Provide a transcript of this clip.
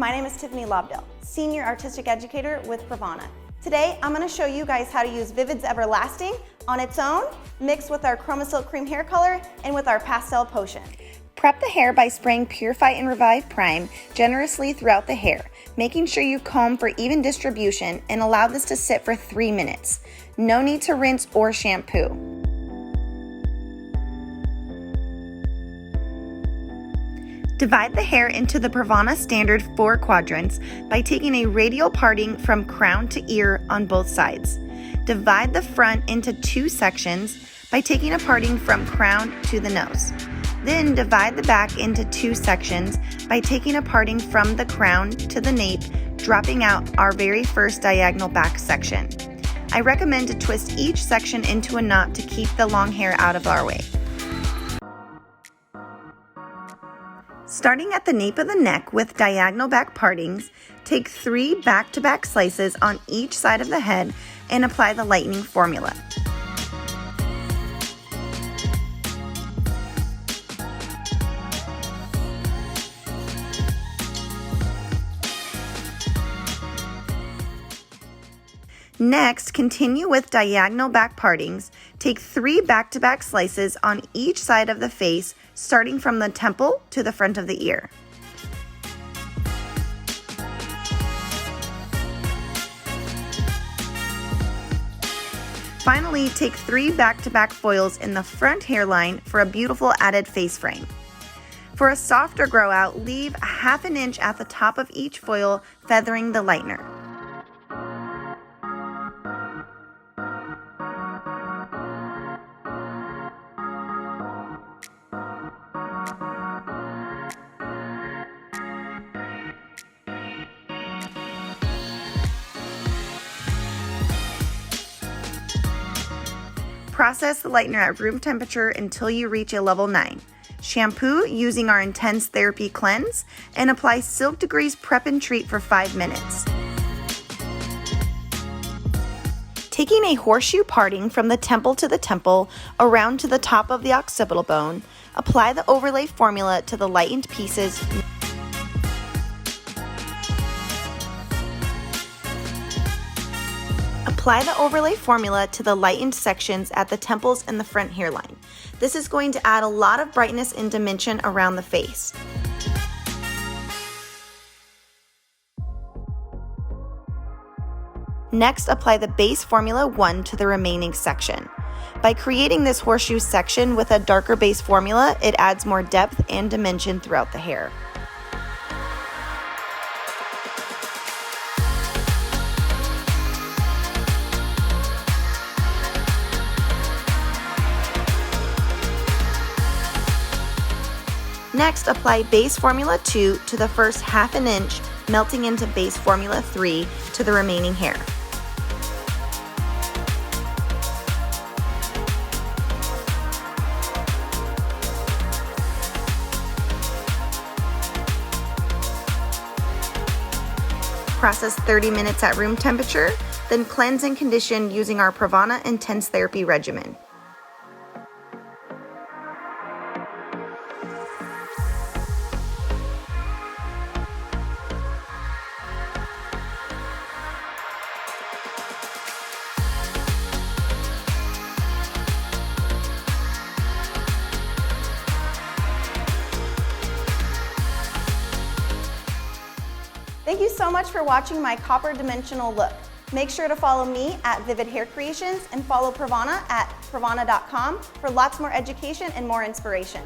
my name is Tiffany Lobdell, Senior Artistic Educator with PRAVANA. Today, I'm going to show you guys how to use Vivid's Everlasting on its own, mixed with our ChromaSilk Creme Hair Color and with our Pastel Potion. Prep the hair by spraying Purify and Revive Prime generously throughout the hair, making sure you comb for even distribution and allow this to sit for 3 minutes. No need to rinse or shampoo. Divide the hair into the PRAVANA standard 4 quadrants by taking a radial parting from crown to ear on both sides. Divide the front into 2 sections by taking a parting from crown to the nose. Then divide the back into 2 sections by taking a parting from the crown to the nape, dropping out our very first diagonal back section. I recommend to twist each section into a knot to keep the long hair out of our way. Starting at the nape of the neck with diagonal back partings, take 3 back-to-back slices on each side of the head and apply the lightening formula. Next, continue with diagonal back partings. Take 3 back-to-back slices on each side of the face, starting from the temple to the front of the ear. Finally, take 3 back-to-back foils in the front hairline for a beautiful added face frame. For a softer grow out, leave 1/2 inch at the top of each foil, feathering the lightener. Process the lightener at room temperature until you reach a level 9. Shampoo using our Intense Therapy Cleanse and apply Silk Degrees Prep and Treat for 5 minutes. Taking a horseshoe parting from the temple to the temple around to the top of the occipital bone, apply the overlay formula to the lightened pieces. Apply the overlay formula to the lightened sections at the temples and the front hairline. This is going to add a lot of brightness and dimension around the face. Next, apply the base formula 1 to the remaining section. By creating this horseshoe section with a darker base formula, it adds more depth and dimension throughout the hair. Next, apply base formula 2 to the first 1/2 inch, melting into base formula 3 to the remaining hair. Process 30 minutes at room temperature, then cleanse and condition using our PRAVANA Intense Therapy regimen. Thank you so much for watching my copper dimensional look. Make sure to follow me at Vivid Hair Creations and follow PRAVANA at pravana.com for lots more education and more inspiration.